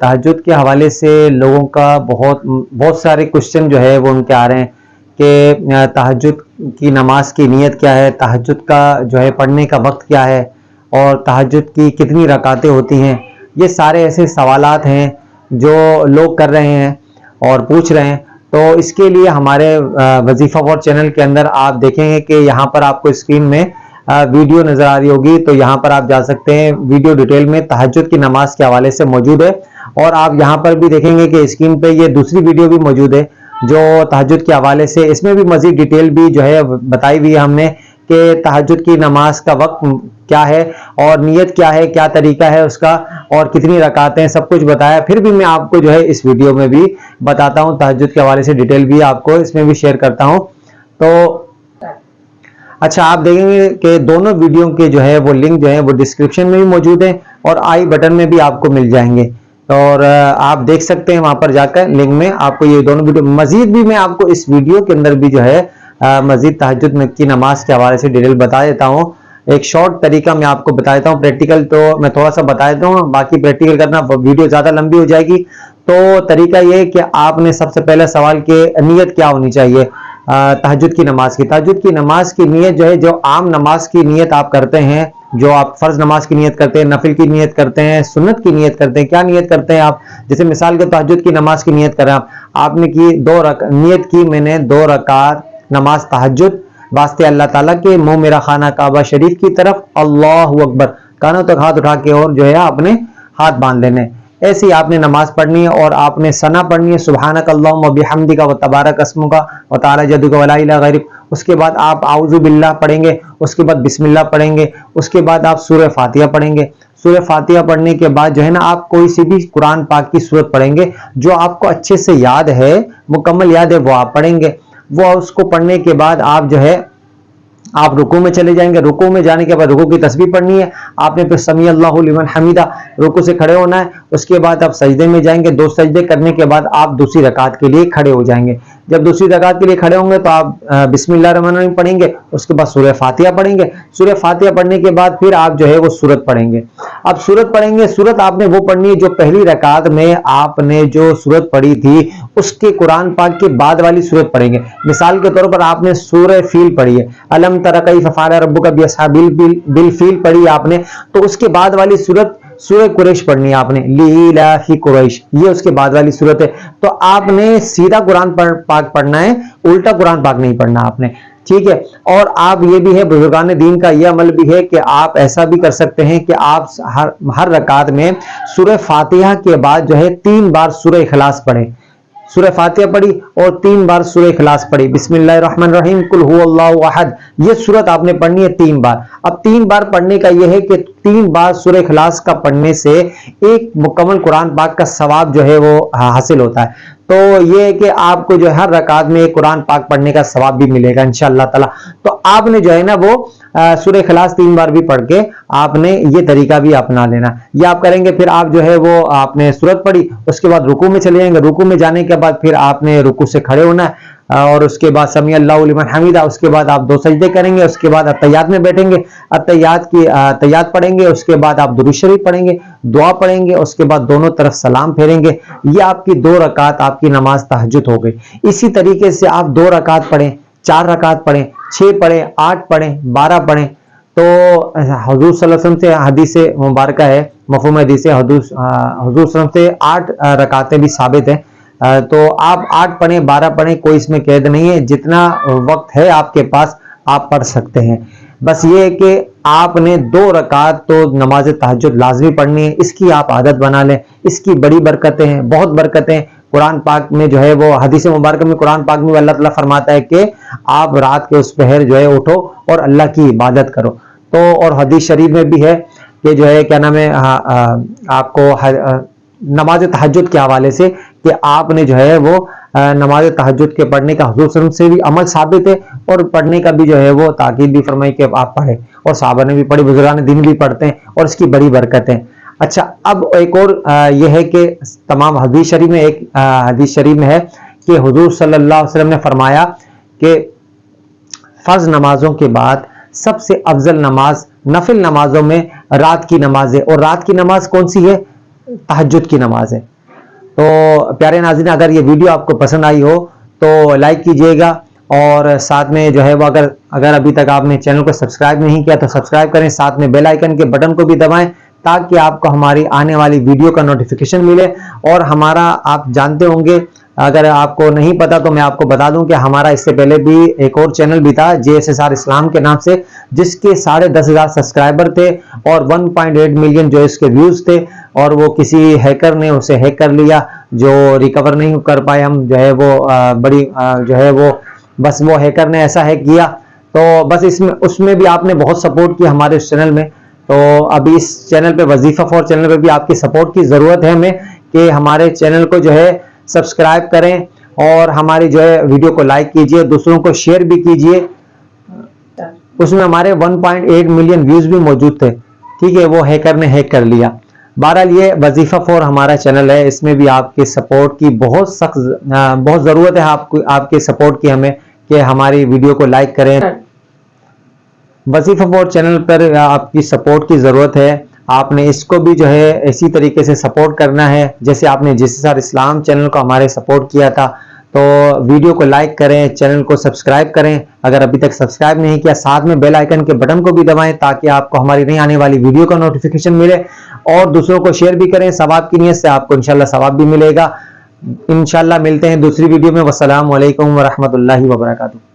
تہجد کے حوالے سے لوگوں کا بہت سارے کوشچن جو ہے وہ ان کے آ رہے ہیں کہ تہجد کی نماز کی نیت کیا ہے، تہجد کا جو ہے پڑھنے کا وقت کیا ہے، اور تہجد کی کتنی رکعتیں ہوتی ہیں۔ یہ سارے ایسے سوالات ہیں جو لوگ کر رہے ہیں اور پوچھ رہے ہیں۔ تو اس کے لیے ہمارے وظیفہ وار چینل کے اندر آپ دیکھیں گے کہ یہاں پر آپ کو اسکرین میں ویڈیو نظر آ رہی ہوگی، تو یہاں پر آپ جا سکتے ہیں، ویڈیو ڈیٹیل میں تہجد کی نماز کے حوالے سے موجود ہے۔ اور آپ یہاں پر بھی دیکھیں گے کہ اسکرین پہ یہ دوسری ویڈیو بھی موجود ہے جو تہجد کے حوالے سے، اس میں بھی مزید ڈیٹیل بھی جو ہے بتائی ہوئی ہے ہم نے کہ تہجد کی نماز کا وقت کیا ہے اور نیت کیا ہے، کیا طریقہ ہے اس کا، اور کتنی رکعتیں، سب کچھ بتایا۔ پھر بھی میں آپ کو جو ہے اس ویڈیو میں بھی بتاتا ہوں، تہجد کے حوالے سے ڈیٹیل بھی آپ کو اس میں بھی شیئر کرتا ہوں۔ تو اچھا، آپ دیکھیں گے کہ دونوں ویڈیو کے جو ہے وہ لنک جو ہے وہ ڈسکرپشن میں بھی موجود ہیں اور آئی بٹن میں بھی آپ کو مل جائیں گے، اور آپ دیکھ سکتے ہیں وہاں پر جا کر لنک میں آپ کو یہ دونوں ویڈیو۔ مزید بھی میں آپ کو اس ویڈیو کے اندر بھی جو ہے مزید تہجد کی نماز کے حوالے سے ڈیٹیل بتا دیتا ہوں۔ ایک شارٹ طریقہ میں آپ کو بتا دیتا ہوں، پریکٹیکل تو میں تھوڑا سا بتا دیتا ہوں، باقی پریکٹیکل کرنا ویڈیو زیادہ لمبی ہو جائے گی۔ تو طریقہ یہ ہے کہ آپ نے سب سے پہلے سوال کہ نیت کیا ہونی چاہیے تہجد کی نماز کی۔ تہجد کی نماز کی نیت جو ہے، جو عام نماز کی نیت آپ کرتے ہیں، جو آپ فرض نماز کی نیت کرتے ہیں، نفل کی نیت کرتے ہیں، سنت کی نیت کرتے ہیں، کیا نیت کرتے ہیں آپ؟ جیسے مثال کے تہجد کی نماز کی نیت کر رہے ہیں آپ نے کی نیت کی میں نے 2 رکعت نماز تہجد واسطے اللہ تعالیٰ کے، منہ میرا خانہ کعبہ شریف کی طرف، اللہ اکبر، کانوں تک ہاتھ اٹھا کے اور جو ہے آپ نے ہاتھ باندھ لینے۔ ایسی آپ نے نماز پڑھنی ہے اور آپ نے ثنا پڑھنی ہے، سبحانک اللہم و بحمدک و تبارک اسمک و تعالی جدک و لا الہ غیرک۔ اس کے بعد آپ اعوذ باللہ پڑھیں گے، اس کے بعد بسم اللہ پڑھیں گے، اس کے بعد آپ سورہ فاتحہ پڑھیں گے۔ سورہ فاتحہ پڑھنے کے بعد جو ہے نا آپ کوئی سی بھی قرآن پاک کی سورت پڑھیں گے جو آپ کو اچھے سے یاد ہے، مکمل یاد ہے، وہ آپ پڑھیں گے۔ وہ اس کو پڑھنے کے بعد آپ جو ہے آپ رکوع میں چلے جائیں گے۔ رکوع میں جانے کے بعد رکوع کی تسبیح پڑھنی ہے آپ نے، پھر سمیع اللہ لمن حمیدہ، رکوع سے کھڑے ہونا ہے۔ اس کے بعد آپ سجدے میں جائیں گے، 2 سجدے کرنے کے بعد آپ دوسری رکعت کے لیے کھڑے ہو جائیں گے۔ جب دوسری رکعت کے لیے کھڑے ہوں گے تو آپ بسم اللہ الرحمن الرحیم پڑھیں گے، اس کے بعد سورہ فاتحہ پڑھیں گے۔ سورہ فاتحہ پڑھنے کے بعد پھر آپ جو ہے وہ سورت پڑھیں گے۔ اب سورت پڑھیں گے، سورت آپ نے وہ پڑھنی ہے جو پہلی رکعت میں آپ نے جو سورت پڑھی تھی اس کے قرآن پاک کے بعد والی سورت پڑھیں گے۔ مثال کے طور پر آپ نے سورہ فیل پڑھی ہے، الم تر کیف فعل ربک باصحاب الفیل پڑھی آپ نے، تو اس کے بعد والی سورت سورہ قریش پڑھنی ہے آپ نے، لإلاف قریش، یہ اس کے بعد والی سورت ہے۔ تو آپ نے سیدھا قرآن پاک پڑھنا ہے، الٹا قرآن پاک نہیں پڑھنا آپ نے، ٹھیک ہے۔ اور آپ یہ بھی ہے، بزرگان دین کا یہ عمل بھی ہے کہ آپ ایسا بھی کر سکتے ہیں کہ آپ ہر رکعت میں سورہ فاتحہ کے بعد جو ہے 3 بار سورہ اخلاص پڑھیں۔ سورہ فاتحہ پڑھی اور 3 بار سورہ اخلاص پڑھی، بسم اللہ الرحمن الرحیم، قل هو اللہ احد، یہ سورت آپ نے پڑھنی ہے 3 بار۔ اب 3 بار پڑھنے کا یہ ہے کہ 3 بار سورہ اخلاص کا پڑھنے سے ایک مکمل قرآن پاک کا ثواب جو ہے وہ حاصل ہوتا ہے۔ تو یہ ہے کہ آپ کو جو ہر رکعت میں قرآن پاک پڑھنے کا ثواب بھی ملے گا انشاءاللہ تعالی۔ تو آپ نے جو ہے نا وہ سورہ اخلاص 3 بار بھی پڑھ کے آپ نے یہ طریقہ بھی اپنا لینا۔ یہ آپ کریں گے، پھر آپ جو ہے وہ آپ نے سورت پڑھی، اس کے بعد رکوع میں چلے جائیں گے۔ رکوع میں جانے کے بعد پھر آپ نے رکوع سے کھڑے ہونا ہے اور اس کے بعد سمیع اللہ لمن حمیدہ، اس کے بعد آپ 2 سجدے کریں گے، اس کے بعد اتحیات میں بیٹھیں گے، اتحیات پڑھیں گے، اس کے بعد آپ درود شریف پڑھیں گے، دعا پڑھیں گے، اس کے بعد دونوں طرف سلام پھیریں گے۔ یہ آپ کی 2 رکعت آپ کی نماز تہجد ہو گئی۔ اسی طریقے سے آپ 2 رکعت پڑھیں، 4 رکعت پڑھیں، 6 پڑھیں، 8 پڑھیں، 12 پڑھیں۔ تو حضور صلی اللہ علیہ وسلم سے حدیث مبارکہ ہے، مفہوم حدیث ہے، حضور صلی اللہ علیہ وسلم سے 8 رکعتیں بھی ثابت ہیں۔ تو آپ 8 پڑھیں، 12 پڑھیں، کوئی اس میں قید نہیں ہے، جتنا وقت ہے آپ کے پاس آپ پڑھ سکتے ہیں۔ بس یہ ہے کہ آپ نے 2 رکعت تو نماز تہجد لازمی پڑھنی ہے، اس کی آپ عادت بنا لیں، اس کی بڑی برکتیں ہیں، بہت برکتیں۔ قرآن پاک میں جو ہے وہ حدیث مبارکہ میں، قرآن پاک میں اللہ تعالیٰ فرماتا ہے کہ آپ رات کے اس پہر جو ہے اٹھو اور اللہ کی عبادت کرو۔ تو اور حدیث شریف میں بھی ہے کہ جو ہے کیا نام ہے آپ کو نماز تہجد کے حوالے سے کہ آپ نے جو ہے وہ نماز تہجد کے پڑھنے کا حضور صلی اللہ علیہ وسلم سے بھی عمل ثابت ہے اور پڑھنے کا بھی جو ہے وہ تاکید بھی فرمائی کہ آپ پڑھیں، اور صحابہ نے بھی پڑھی، بزرگان دین بھی پڑھتے ہیں، اور اس کی بڑی برکت ہے۔ اچھا، اب ایک اور یہ ہے کہ تمام حدیث شریف میں ایک حدیث شریف میں ہے کہ حضور صلی اللہ علیہ وسلم نے فرمایا کہ فرض نمازوں کے بعد سب سے افضل نماز نفل نمازوں میں رات کی نماز ہے۔ اور رات کی نماز کون سی ہے؟ تہجد کی نماز ہے۔ تو پیارے ناظرین، اگر یہ ویڈیو آپ کو پسند آئی ہو تو لائک کیجئے گا، اور ساتھ میں جو ہے وہ اگر ابھی تک آپ نے چینل کو سبسکرائب نہیں کیا تو سبسکرائب کریں، ساتھ میں بیل آئیکن کے بٹن کو بھی دبائیں تاکہ آپ کو ہماری آنے والی ویڈیو کا نوٹیفیکیشن ملے۔ اور ہمارا آپ جانتے ہوں گے، اگر آپ کو نہیں پتا تو میں آپ کو بتا دوں کہ ہمارا اس سے پہلے بھی ایک اور چینل بھی تھا JSSR اسلام کے نام سے، جس کے 10,500 سبسکرائبر تھے اور 1.8 ملین جو اس کے ویوز تھے، اور وہ کسی ہیکر نے اسے ہیک کر لیا، جو ریکور نہیں کر پائے ہم، جو ہے وہ بڑی جو ہے وہ بس وہ ہیکر نے ایسا ہیک کیا۔ تو بس اس میں بھی آپ نے بہت سپورٹ کی ہمارے اس چینل میں، تو ابھی اس چینل پہ وظیفہ فور چینل پہ بھی آپ کی سپورٹ کی ضرورت ہے ہمیں، کہ ہمارے چینل کو جو ہے سبسکرائب کریں اور ہماری جو ہے ویڈیو کو لائک کیجئے، دوسروں کو شیئر بھی کیجئے۔ اس میں ہمارے 1.8 ملین ویوز بھی موجود تھے، ٹھیک ہے، وہ ہیکر نے ہیک کر لیا۔ بہرحال یہ وظیفہ فور ہمارا چینل ہے، اس میں بھی آپ کی سپورٹ کی بہت ضرورت ہے، آپ کے سپورٹ کی ہمیں، کہ ہماری ویڈیو کو لائک کریں۔ وظیفہ فور چینل پر آپ کی سپورٹ کی ضرورت ہے، آپ نے اس کو بھی جو ہے اسی طریقے سے سپورٹ کرنا ہے جیسے آپ نے JSSR اسلام چینل کو ہمارے سپورٹ کیا تھا۔ تو ویڈیو کو لائک کریں، چینل کو سبسکرائب کریں اگر ابھی تک سبسکرائب نہیں کیا، ساتھ میں بیل آئیکن کے بٹن کو بھی دبائیں تاکہ آپ کو ہماری نئی آنے والی ویڈیو کا نوٹیفیکیشن ملے، اور دوسروں کو شیئر بھی کریں، ثواب کی نیت سے آپ کو انشاءاللہ ثواب بھی ملے گا۔ انشاءاللہ ملتے ہیں دوسری ویڈیو میں۔ والسلام علیکم ورحمۃ اللہ وبرکاتہ۔